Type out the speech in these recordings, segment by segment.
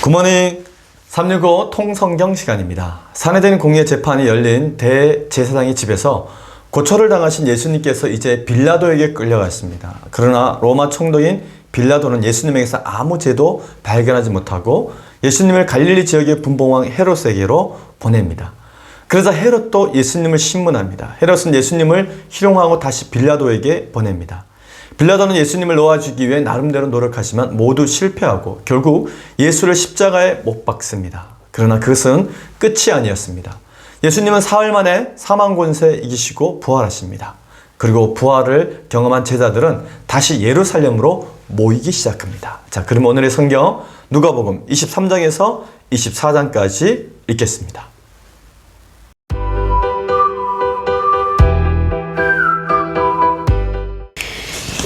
굿모닝 365 통성경 시간입니다. 산해된 공의의 재판이 열린 대제사장의 집에서 고초를 당하신 예수님께서 이제 빌라도에게 끌려갔습니다. 그러나 로마 총독인 빌라도는 예수님에게서 아무 죄도 발견하지 못하고 예수님을 갈릴리 지역의 분봉왕 헤롯에게로 보냅니다. 그러자 헤롯도 예수님을 신문합니다. 헤롯은 예수님을 희롱하고 다시 빌라도에게 보냅니다. 빌라도는 예수님을 놓아주기 위해 나름대로 노력하지만 모두 실패하고 결국 예수를 십자가에 못 박습니다. 그러나 그것은 끝이 아니었습니다. 예수님은 사흘 만에 사망 권세 이기시고 부활하십니다. 그리고 부활을 경험한 제자들은 다시 예루살렘으로 모이기 시작합니다. 자, 그럼 오늘의 성경 누가복음 23장에서 24장까지 읽겠습니다.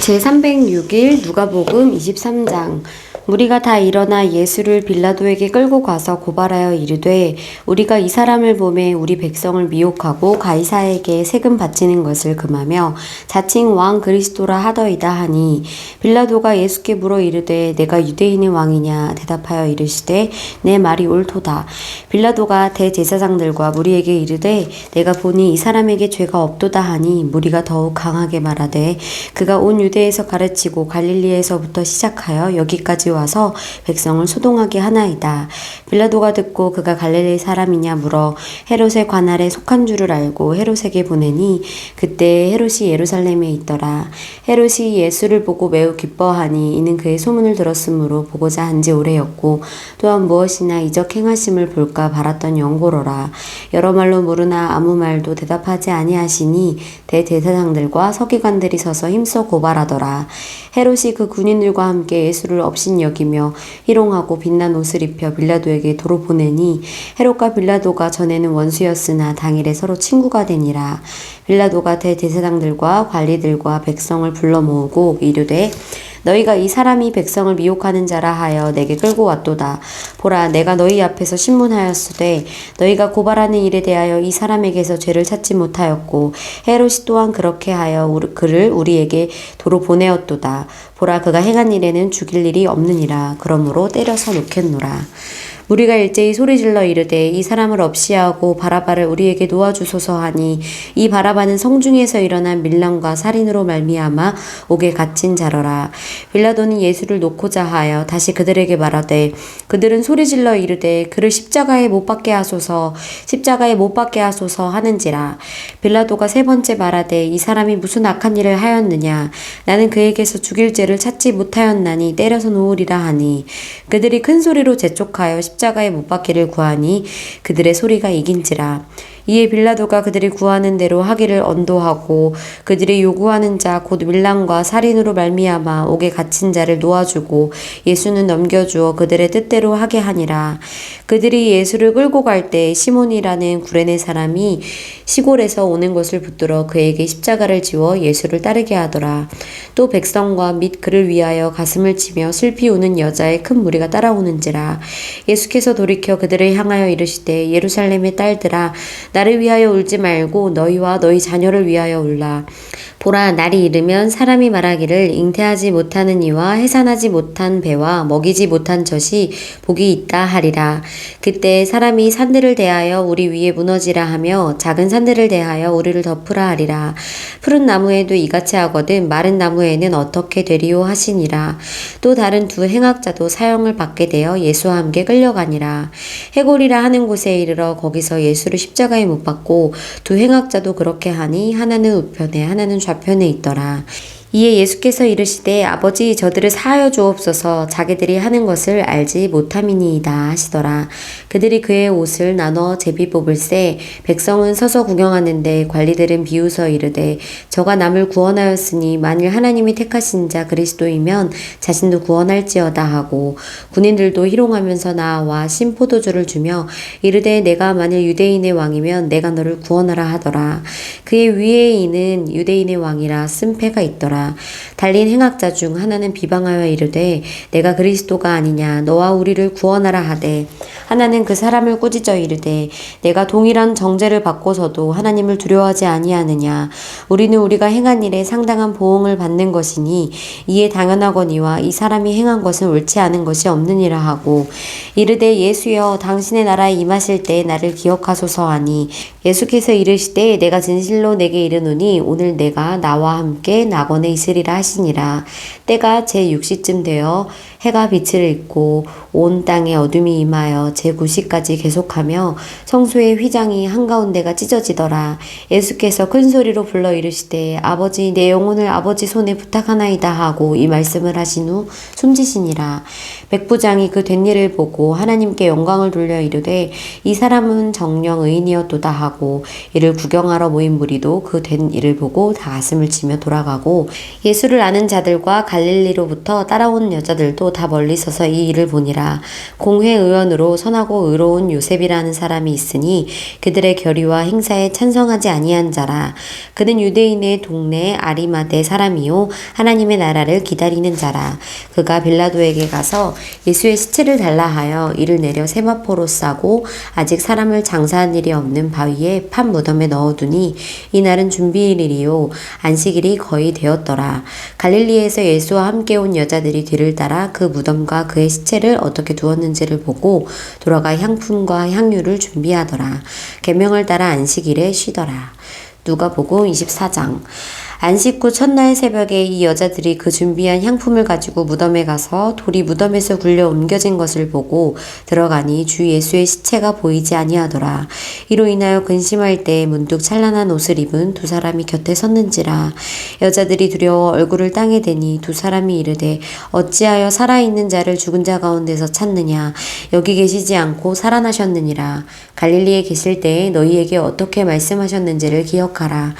제306일 누가복음 23장. 무리가 다 일어나 예수를 빌라도에게 끌고 가서 고발하여 이르되 우리가 이 사람을 보매 우리 백성을 미혹하고 가이사에게 세금 바치는 것을 금하며 자칭 왕 그리스도라 하더이다 하니 빌라도가 예수께 물어 이르되 내가 유대인의 왕이냐 대답하여 이르시되 내 말이 옳도다. 빌라도가 대제사장들과 무리에게 이르되 내가 보니 이 사람에게 죄가 없도다 하니 무리가 더욱 강하게 말하되 그가 온 유대에서 가르치고 갈릴리에서부터 시작하여 여기까지 와서 백성을 소동하게 하나이다. 빌라도가 듣고 그가 갈릴리 사람이냐 물어 헤롯의 관할에 속한 줄을 알고 헤롯에게 보내니 그때 헤롯이 예루살렘에 있더라. 헤롯이 예수를 보고 매우 기뻐하니 이는 그의 소문을 들었으므로 보고자 한지 오래였고 또한 무엇이나 이적 행하심을 볼까 바랐던 연고로라. 여러 말로 물으나 아무 말도 대답하지 아니하시니 대제사장들과 서기관들이 서서 힘써 고발하더라. 헤롯이 그 군인들과 함께 예수를 업신 여기며 희롱하고 빛난 옷을 입혀 빌라도에게 도로 보내니 헤롯과 빌라도가 전에는 원수였으나 당일에 서로 친구가 되니라. 빌라도가 대제사장들과 관리들과 백성을 불러 모으고 이르되 너희가 이 사람이 백성을 미혹하는 자라 하여 내게 끌고 왔도다. 보라, 내가 너희 앞에서 신문하였으되 너희가 고발하는 일에 대하여 이 사람에게서 죄를 찾지 못하였고 헤롯이 또한 그렇게 하여 그를 우리에게 도로 보내었도다. 보라, 그가 행한 일에는 죽일 일이 없느니라. 그러므로 때려서 놓겠노라. 무리가 일제히 소리질러 이르되 이 사람을 없이하고 바라바를 우리에게 놓아주소서 하니 이 바라바는 성중에서 일어난 밀랑과 살인으로 말미암아 옥에 갇힌 자러라. 빌라도는 예수를 놓고자 하여 다시 그들에게 말하되 그들은 소리질러 이르되 그를 십자가에 못 박게 하소서 십자가에 못 박게 하소서 하는지라. 빌라도가 세 번째 말하되 이 사람이 무슨 악한 일을 하였느냐 나는 그에게서 죽일 죄를 찾지 못하였나니 때려서 놓으리라 하니 그들이 큰 소리로 재촉하여 십자가에 못 박기를 구하니 그들의 소리가 이긴지라. 이에 빌라도가 그들이 구하는 대로 하기를 언도하고 그들이 요구하는 자 곧 밀랑과 살인으로 말미암아 옥에 갇힌 자를 놓아주고 예수는 넘겨주어 그들의 뜻대로 하게 하니라. 그들이 예수를 끌고 갈 때 시몬이라는 구레네 사람이 시골에서 오는 것을 붙들어 그에게 십자가를 지워 예수를 따르게 하더라. 또 백성과 및 그를 위하여 가슴을 치며 슬피 우는 여자의 큰 무리가 따라오는지라. 예수께서 돌이켜 그들을 향하여 이르시되 예루살렘의 딸들아 나를 위하여 울지 말고 너희와 너희 자녀를 위하여 울라. 보라, 날이 이르면 사람이 말하기를 잉태하지 못하는 이와 해산하지 못한 배와 먹이지 못한 젖이 복이 있다 하리라. 그때 사람이 산들을 대하여 우리 위에 무너지라 하며 작은 산들을 대하여 우리를 덮으라 하리라. 푸른 나무에도 이같이 하거든 마른 나무에는 어떻게 되리요 하시니라. 또 다른 두 행악자도 사형을 받게 되어 예수와 함께 끌려가니라. 해골이라 하는 곳에 이르러 거기서 예수를 십자가에 못 박고 두 행악자도 그렇게 하니 하나는 우편에 하나는 좌편에 있더라. 이에 예수께서 이르시되 아버지 저들을 사하여 주옵소서 자기들이 하는 것을 알지 못함이니이다 하시더라. 그들이 그의 옷을 나눠 제비 뽑을새 백성은 서서 구경하는데 관리들은 비웃어 이르되 저가 남을 구원하였으니 만일 하나님이 택하신 자 그리스도이면 자신도 구원할지어다 하고 군인들도 희롱하면서 나와 신포도주를 주며 이르되 내가 만일 유대인의 왕이면 내가 너를 구원하라 하더라. 그의 위에 있는 유대인의 왕이라 쓴 패가 있더라. 아니하더라. 달린 행악자 중 하나는 비방하여 이르되 내가 그리스도가 아니냐 너와 우리를 구원하라 하되 하나는 그 사람을 꾸짖어 이르되 내가 동일한 정죄를 받고서도 하나님을 두려워하지 아니하느냐 우리는 우리가 행한 일에 상당한 보응을 받는 것이니 이에 당연하거니와 이 사람이 행한 것은 옳지 않은 것이 없느니라 하고 이르되 예수여 당신의 나라에 임하실 때 나를 기억하소서 하니 예수께서 이르시되 내가 진실로 내게 이르노니 오늘 내가 나와 함께 낙원에 있으리라 하시니라. 때가 제6시쯤 되어 해가 빛을 잃고 온 땅에 어둠이 임하여 제9시까지 계속하며 성소의 휘장이 한가운데가 찢어지더라. 예수께서 큰 소리로 불러 이르시되 아버지 내 영혼을 아버지 손에 부탁하나이다 하고 이 말씀을 하신 후 숨지시니라. 백부장이 그 된 일을 보고 하나님께 영광을 돌려 이르되 이 사람은 정령 의인이었도다 하고 이를 구경하러 모인 무리도 그 된 일을 보고 다 가슴을 치며 돌아가고 예수를 아는 자들과 갈릴리로부터 따라온 여자들도 다 멀리 서서 이 일을 보니라. 공회의원으로 선하고 의로운 요셉이라는 사람이 있으니 그들의 결의와 행사에 찬성하지 아니한 자라. 그는 유대인의 동네 아리마대 사람이요 하나님의 나라를 기다리는 자라. 그가 빌라도에게 가서 예수의 시체를 달라 하여 이를 내려 세마포로 싸고 아직 사람을 장사한 일이 없는 바위에 판 무덤에 넣어두니 이날은 준비일이요 안식일이 거의 되었더라. 갈릴리에서 예수와 함께 온 여자들이 뒤를 따라 그 무덤과 그의 시체를 어떻게 두었는지를 보고 돌아가 향품과 향유를 준비하더라. 계명을 따라 안식일에 쉬더라. 누가복음 24장. 안식 후 첫날 새벽에 이 여자들이 그 준비한 향품을 가지고 무덤에 가서 돌이 무덤에서 굴려 옮겨진 것을 보고 들어가니 주 예수의 시체가 보이지 아니하더라. 이로 인하여 근심할 때 문득 찬란한 옷을 입은 두 사람이 곁에 섰는지라. 여자들이 두려워 얼굴을 땅에 대니 두 사람이 이르되 어찌하여 살아있는 자를 죽은 자 가운데서 찾느냐 여기 계시지 않고 살아나셨느니라. 갈릴리에 계실 때에 너희에게 어떻게 말씀하셨는지를 기억하라.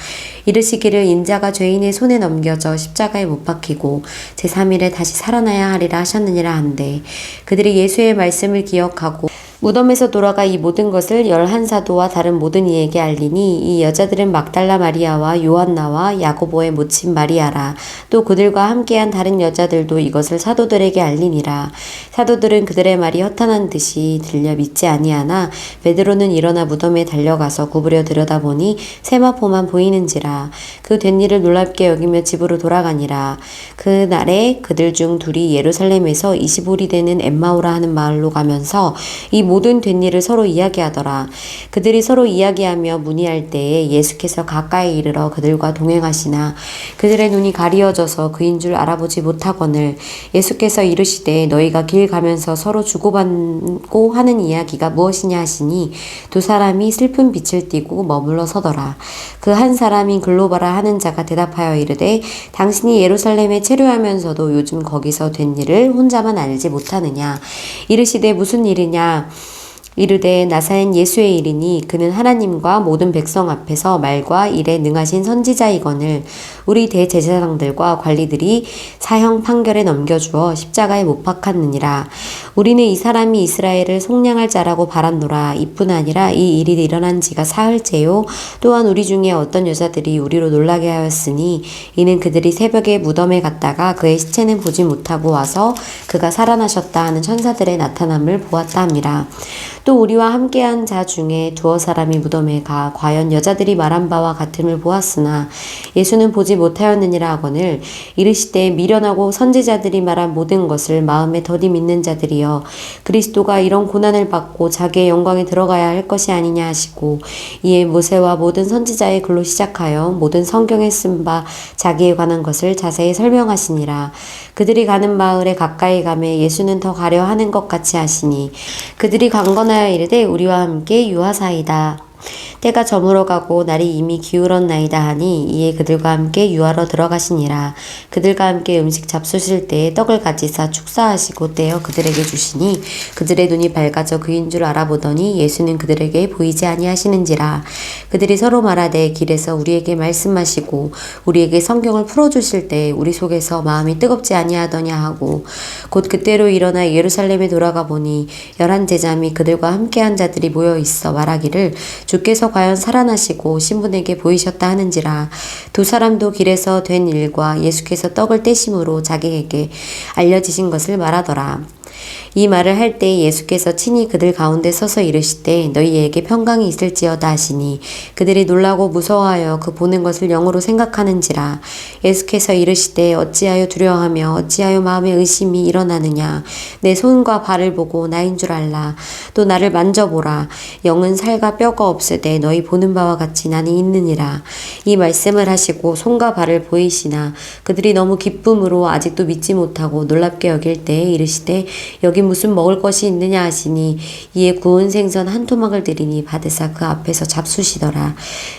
이르시기를 인자가 죄인의 손에 넘겨져 십자가에 못 박히고 제3일에 다시 살아나야 하리라 하셨느니라 한데 그들이 예수의 말씀을 기억하고 무덤에서 돌아가 이 모든 것을 11사도와 다른 모든 이에게 알리니 이 여자들은 막달라 마리아와 요한나와 야고보의 모친 마리아라. 또 그들과 함께한 다른 여자들도 이것을 사도들에게 알리니라. 사도들은 그들의 말이 허탄한 듯이 들려 믿지 아니하나 베드로는 일어나 무덤에 달려가서 구부려 들여다보니 세마포만 보이는지라. 그 된 일을 놀랍게 여기며 집으로 돌아가니라. 그 날에 그들 중 둘이 예루살렘에서 25리 되는 엠마오라 하는 마을로 가면서 이 모든 된 일을 서로 이야기하더라. 그들이 서로 이야기하며 문의할 때에 예수께서 가까이 이르러 그들과 동행하시나 그들의 눈이 가리어져서 그인 줄 알아보지 못하거늘 예수께서 이르시되 너희가 길 가면서 서로 주고받고 하는 이야기가 무엇이냐 하시니 두 사람이 슬픈 빛을 띠고 머물러 서더라. 그 한 사람이 글로바라 하는 자가 대답하여 이르되 당신이 예루살렘에 체류하면서도 요즘 거기서 된 일을 혼자만 알지 못하느냐. 이르시되 무슨 일이냐. 이르되 나사렛 예수의 일이니 그는 하나님과 모든 백성 앞에서 말과 일에 능하신 선지자이거늘 우리 대제사장들과 관리들이 사형 판결에 넘겨주어 십자가에 못 박았느니라. 우리는 이 사람이 이스라엘을 속량할 자라고 바랐노라. 이뿐 아니라 이 일이 일어난 지가 사흘째요 또한 우리 중에 어떤 여자들이 우리로 놀라게 하였으니 이는 그들이 새벽에 무덤에 갔다가 그의 시체는 보지 못하고 와서 그가 살아나셨다 하는 천사들의 나타남을 보았다 함이라. 또 우리와 함께한 자 중에 두어 사람이 무덤에 가 과연 여자들이 말한 바와 같음을 보았으나 예수는 보지 못하였느니라 하거늘 이르시되 미련하고 선지자들이 말한 모든 것을 마음에 더디 믿는 자들이여 그리스도가 이런 고난을 받고 자기의 영광에 들어가야 할 것이 아니냐 하시고 이에 모세와 모든 선지자의 글로 시작하여 모든 성경에 쓴 바 자기에 관한 것을 자세히 설명하시니라. 그들이 가는 마을에 가까이 가매 예수는 더 가려 하는 것 같이 하시니 그들이 강건하여 이르되 우리와 함께 유하사이다. 때가 저물어 가고 날이 이미 기울었나이다 하니 이에 그들과 함께 유하러 들어가시니라. 그들과 함께 음식 잡수실 때에 떡을 가지사 축사하시고 떼어 그들에게 주시니 그들의 눈이 밝아져 그인 줄 알아보더니 예수는 그들에게 보이지 아니하시는지라. 그들이 서로 말하되 길에서 우리에게 말씀하시고 우리에게 성경을 풀어주실 때 우리 속에서 마음이 뜨겁지 아니하더냐 하고 곧 그때로 일어나 예루살렘에 돌아가 보니 11 제자 및 그들과 함께한 자들이 모여 있어 말하기를 주께서 과연 살아나시고 신분에게 보이셨다 하는지라. 두 사람도 길에서 된 일과 예수께서 떡을 떼심으로 자기에게 알려지신 것을 말하더라. 이 말을 할 때 예수께서 친히 그들 가운데 서서 이르시되 너희에게 평강이 있을지어다 하시니 그들이 놀라고 무서워하여 그 보는 것을 영으로 생각하는지라. 예수께서 이르시되 어찌하여 두려워하며 어찌하여 마음에 의심이 일어나느냐. 내 손과 발을 보고 나인 줄 알라. 또 나를 만져보라. 영은 살과 뼈가 없으되 너희 보는 바와 같이 나는 있느니라. 이 말씀을 하시고 손과 발을 보이시나 그들이 너무 기쁨으로 아직도 믿지 못하고 놀랍게 여길 때에 이르시되 여기 무슨 먹을 것이 있느냐 하시니 이에 구운 생선 한 토막을 드리니 받으사 그 앞에서 잡수시더라.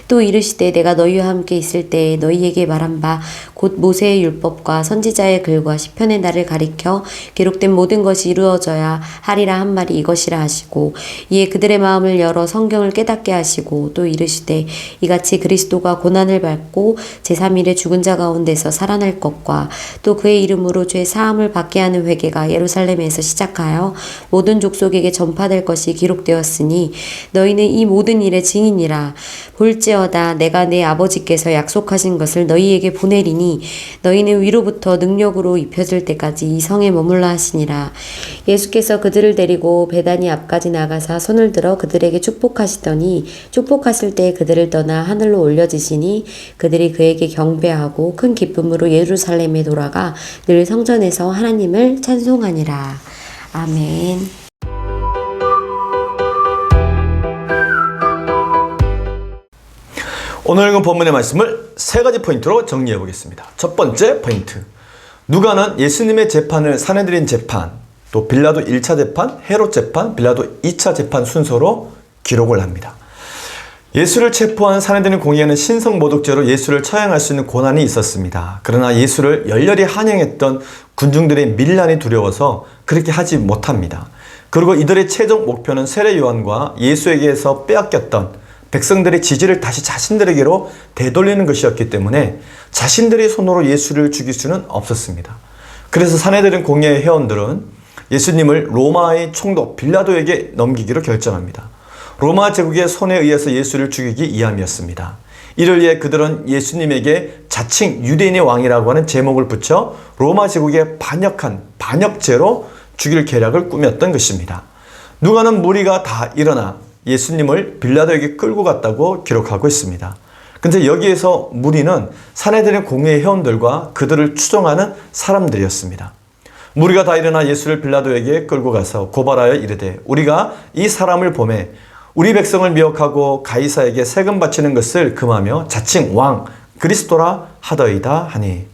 또 이르시되 내가 너희와 함께 있을 때에 너희에게 말한 바 곧 모세의 율법과 선지자의 글과 시편의 날을 가리켜 기록된 모든 것이 이루어져야 하리라 한 말이 이것이라 하시고 이에 그들의 마음을 열어 성경을 깨닫게 하시고 또 이르시되 이같이 그리스도가 고난을 받고 제3일에 죽은 자 가운데서 살아날 것과 또 그의 이름으로 죄 사함을 받게 하는 회개가 예루살렘에서 시작하여 모든 족속에게 전파될 것이 기록되었으니 너희는 이 모든 일의 증인이라. 볼지어다 내가 내 아버지께서 약속하신 것을 너희에게 보내리니 너희는 위로부터 능력으로 입혀질 때까지 이 성에 머물라 하시니라. 예수께서 그들을 데리고 베다니 앞까지 나가사 손을 들어 그들에게 축복하시더니 축복하실 때 그들을 떠나 하늘로 올려지시니 그들이 그에게 경배하고 큰 기쁨으로 예루살렘에 돌아가 늘 성전에서 하나님을 찬송하니라. 아멘. 오늘 읽은 본문의 말씀을 세 가지 포인트로 정리해 보겠습니다. 첫 번째 포인트. 누가는 예수님의 재판을 사내들인 재판, 또 빌라도 1차 재판, 헤롯 재판, 빌라도 2차 재판 순서로 기록을 합니다. 예수를 체포한 사내들인 공의회는 신성모독죄로 예수를 처형할 수 있는 권한이 있었습니다. 그러나 예수를 열렬히 환영했던 군중들의 밀란이 두려워서 그렇게 하지 못합니다. 그리고 이들의 최종 목표는 세례 요한과 예수에게서 빼앗겼던 백성들의 지지를 다시 자신들에게로 되돌리는 것이었기 때문에 자신들의 손으로 예수를 죽일 수는 없었습니다. 그래서 사내들인 공의회 회원들은 예수님을 로마의 총독 빌라도에게 넘기기로 결정합니다. 로마 제국의 손에 의해서 예수를 죽이기 위함이었습니다. 이를 위해 그들은 예수님에게 자칭 유대인의 왕이라고 하는 제목을 붙여 로마 제국에 반역한 반역죄로 죽일 계략을 꾸몄던 것입니다. 누가는 무리가 다 일어나 예수님을 빌라도에게 끌고 갔다고 기록하고 있습니다. 근데 여기에서 무리는 사내들인 공회의 회원들과 그들을 추종하는 사람들이었습니다. 무리가 다 일어나 예수를 빌라도에게 끌고 가서 고발하여 이르되 우리가 이 사람을 보매 우리 백성을 미혹하고 가이사에게 세금 바치는 것을 금하며 자칭 왕 그리스도라 하더이다 하니,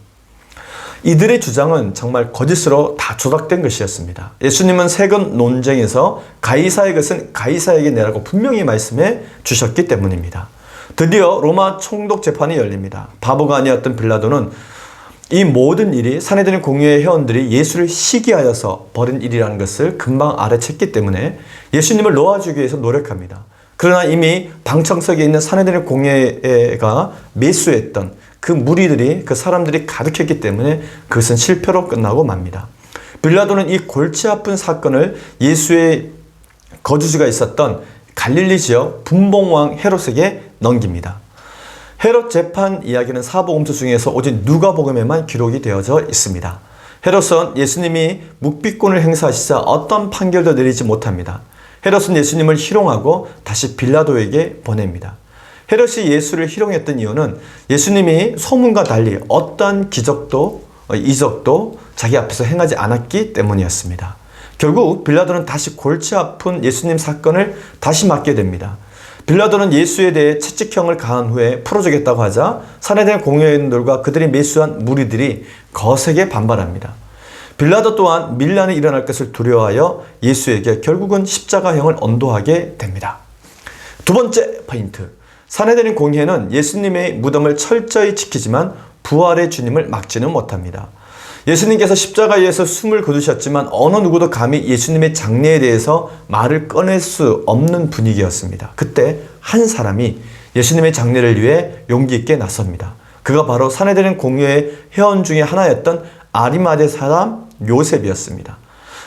이들의 주장은 정말 거짓으로 다 조작된 것이었습니다. 예수님은 세금 논쟁에서 가이사의 것은 가이사에게 내라고 분명히 말씀해 주셨기 때문입니다. 드디어 로마 총독 재판이 열립니다. 바보가 아니었던 빌라도는 이 모든 일이 사내들인 공의회 회원들이 예수를 시기하여서 벌인 일이라는 것을 금방 알아챘기 때문에 예수님을 놓아주기 위해서 노력합니다. 그러나 이미 방청석에 있는 사내들인 공회가 매수했던 그 무리들이, 그 사람들이 가득했기 때문에 그것은 실패로 끝나고 맙니다. 빌라도는 이 골치 아픈 사건을 예수의 거주지가 있었던 갈릴리 지역 분봉왕 헤롯에게 넘깁니다. 헤롯 재판 이야기는 사복음서 중에서 오직 누가복음에만 기록이 되어져 있습니다. 헤롯은 예수님이 묵비권을 행사하시자 어떤 판결도 내리지 못합니다. 헤롯은 예수님을 희롱하고 다시 빌라도에게 보냅니다. 헤롯이 예수를 희롱했던 이유는 예수님이 소문과 달리 어떠한 기적도 이적도 자기 앞에서 행하지 않았기 때문이었습니다. 결국 빌라도는 다시 골치 아픈 예수님 사건을 다시 맡게 됩니다. 빌라도는 예수에 대해 채찍형을 가한 후에 풀어주겠다고 하자 사내된 공회원들과 그들이 매수한 무리들이 거세게 반발합니다. 빌라도 또한 밀란이 일어날 것을 두려워하여 예수에게 결국은 십자가형을 언도하게 됩니다. 두 번째 포인트. 사내들인 공회는 예수님의 무덤을 철저히 지키지만 부활의 주님을 막지는 못합니다. 예수님께서 십자가에서 숨을 거두셨지만 어느 누구도 감히 예수님의 장례에 대해서 말을 꺼낼 수 없는 분위기였습니다. 그때 한 사람이 예수님의 장례를 위해 용기 있게 나섭니다. 그가 바로 산헤드린 공회의 회원 중에 하나였던 아리마대 사람 요셉이었습니다.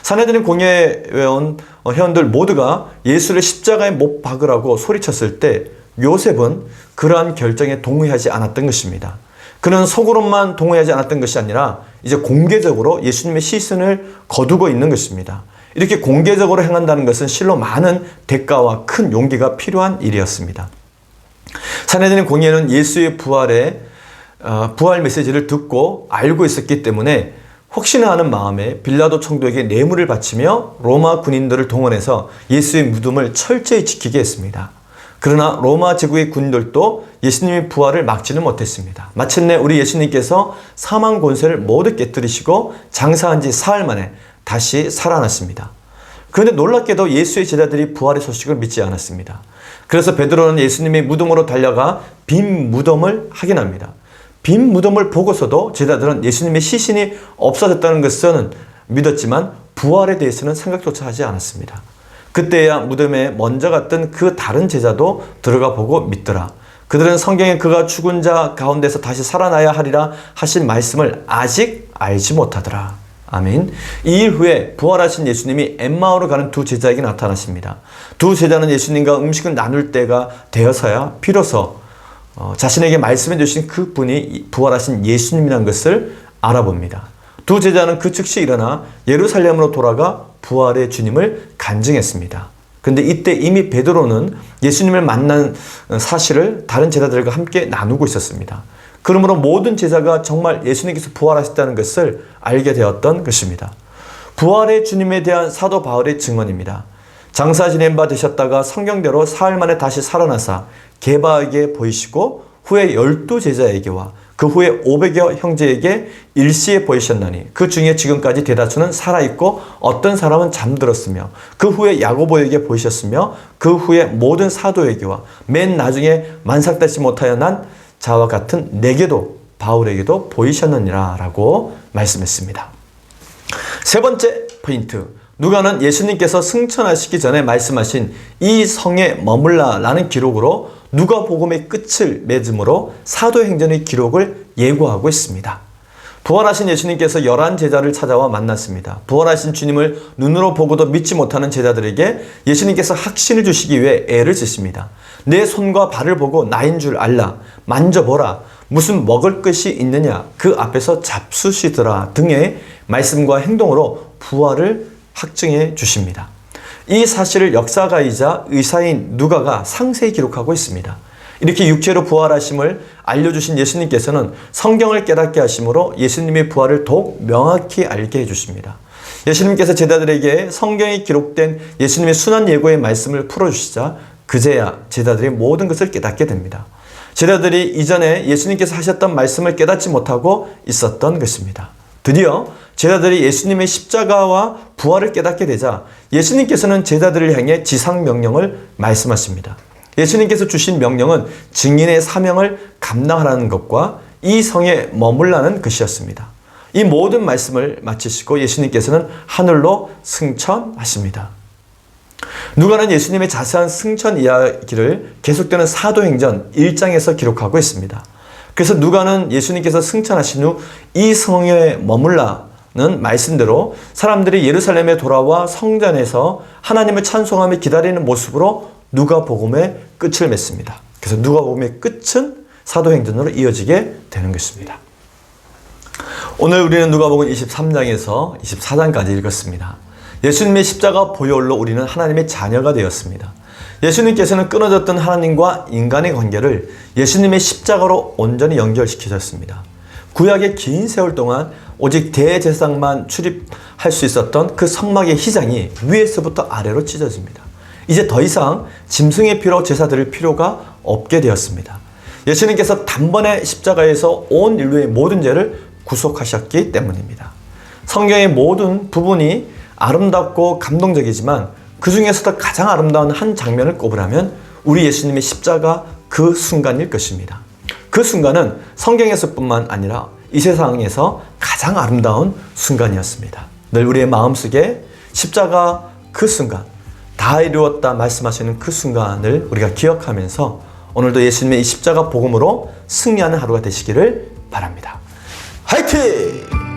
산헤드린 공회 회원들 모두가 예수를 십자가에 못 박으라고 소리쳤을 때 요셉은 그러한 결정에 동의하지 않았던 것입니다. 그는 속으로만 동의하지 않았던 것이 아니라 이제 공개적으로 예수님의 시신을 거두고 있는 것입니다. 이렇게 공개적으로 행한다는 것은 실로 많은 대가와 큰 용기가 필요한 일이었습니다. 산헤드린 공회는 예수의 부활 메시지를 듣고 알고 있었기 때문에 혹시나 하는 마음에 빌라도 총독에게 뇌물을 바치며 로마 군인들을 동원해서 예수의 무덤을 철저히 지키게 했습니다. 그러나 로마 제국의 군인들도 예수님의 부활을 막지는 못했습니다. 마침내 우리 예수님께서 사망 권세를 모두 깨뜨리시고 장사한 지 사흘 만에 다시 살아났습니다. 그런데 놀랍게도 예수의 제자들이 부활의 소식을 믿지 않았습니다. 그래서 베드로는 예수님의 무덤으로 달려가 빈 무덤을 확인합니다. 빈 무덤을 보고서도 제자들은 예수님의 시신이 없어졌다는 것은 믿었지만 부활에 대해서는 생각조차 하지 않았습니다. 그때야 무덤에 먼저 갔던 그 다른 제자도 들어가 보고 믿더라. 그들은 성경에 그가 죽은 자 가운데서 다시 살아나야 하리라 하신 말씀을 아직 알지 못하더라. 아멘. 이 일 후에 부활하신 예수님이 엠마오로 가는 두 제자에게 나타나십니다. 두 제자는 예수님과 음식을 나눌 때가 되어서야 비로소 자신에게 말씀해 주신 그 분이 부활하신 예수님이라는 것을 알아봅니다. 두 제자는 그 즉시 일어나 예루살렘으로 돌아가 부활의 주님을 간증했습니다. 그런데 이때 이미 베드로는 예수님을 만난 사실을 다른 제자들과 함께 나누고 있었습니다. 그러므로 모든 제자가 정말 예수님께서 부활하셨다는 것을 알게 되었던 것입니다. 부활의 주님에 대한 사도 바울의 증언입니다. 장사 지낸 바 되셨다가 성경대로 사흘 만에 다시 살아나사 게바에게 보이시고 후에 12제자에게와 그 후에 500여 형제에게 일시에 보이셨나니 그 중에 지금까지 대다수는 살아있고 어떤 사람은 잠들었으며 그 후에 야고보에게 보이셨으며 그 후에 모든 사도에게와 맨 나중에 만삭되지 못하여 난 자와 같은 내게도 바울에게도 보이셨느니라 라고 말씀했습니다. 세 번째 포인트, 누가는 예수님께서 승천하시기 전에 말씀하신 이 성에 머물라 라는 기록으로 누가복음의 끝을 맺음으로 사도행전의 기록을 예고하고 있습니다. 부활하신 예수님께서 11제자를 찾아와 만났습니다. 부활하신 주님을 눈으로 보고도 믿지 못하는 제자들에게 예수님께서 확신을 주시기 위해 애를 쓰십니다. 내 손과 발을 보고 나인 줄 알라. 만져보라. 무슨 먹을 것이 있느냐. 그 앞에서 잡수시더라 등의 말씀과 행동으로 부활을 확증해 주십니다. 이 사실을 역사가이자 의사인 누가가 상세히 기록하고 있습니다. 이렇게 육체로 부활하심을 알려주신 예수님께서는 성경을 깨닫게 하심으로 예수님의 부활을 더욱 명확히 알게 해주십니다. 예수님께서 제자들에게 성경에 기록된 예수님의 순환 예고의 말씀을 풀어주시자 그제야 제자들이 모든 것을 깨닫게 됩니다. 제자들이 이전에 예수님께서 하셨던 말씀을 깨닫지 못하고 있었던 것입니다. 드디어 제자들이 예수님의 십자가와 부활을 깨닫게 되자 예수님께서는 제자들을 향해 지상명령을 말씀하십니다. 예수님께서 주신 명령은 증인의 사명을 감당하라는 것과 이 성에 머물라는 것이었습니다. 이 모든 말씀을 마치시고 예수님께서는 하늘로 승천하십니다. 누가는 예수님의 자세한 승천 이야기를 계속되는 사도행전 1장에서 기록하고 있습니다. 그래서 누가는 예수님께서 승천하신 후 이 성에 머물라는 말씀대로 사람들이 예루살렘에 돌아와 성전에서 하나님을 찬송하며 기다리는 모습으로 누가복음의 끝을 맺습니다. 그래서 누가복음의 끝은 사도행전으로 이어지게 되는 것입니다. 오늘 우리는 누가복음 23장에서 24장까지 읽었습니다. 예수님의 십자가 보혈로 우리는 하나님의 자녀가 되었습니다. 예수님께서는 끊어졌던 하나님과 인간의 관계를 예수님의 십자가로 온전히 연결시키셨습니다. 구약의 긴 세월 동안 오직 대제사장만 출입할 수 있었던 그 성막의 휘장이 위에서부터 아래로 찢어집니다. 이제 더 이상 짐승의 피로 제사 드릴 필요가 없게 되었습니다. 예수님께서 단번에 십자가에서 온 인류의 모든 죄를 구속하셨기 때문입니다. 성경의 모든 부분이 아름답고 감동적이지만 그 중에서도 가장 아름다운 한 장면을 꼽으라면 우리 예수님의 십자가 그 순간일 것입니다. 그 순간은 성경에서뿐만 아니라 이 세상에서 가장 아름다운 순간이었습니다. 늘 우리의 마음속에 십자가 그 순간, 다 이루었다 말씀하시는 그 순간을 우리가 기억하면서 오늘도 예수님의 이 십자가 복음으로 승리하는 하루가 되시기를 바랍니다. 화이팅!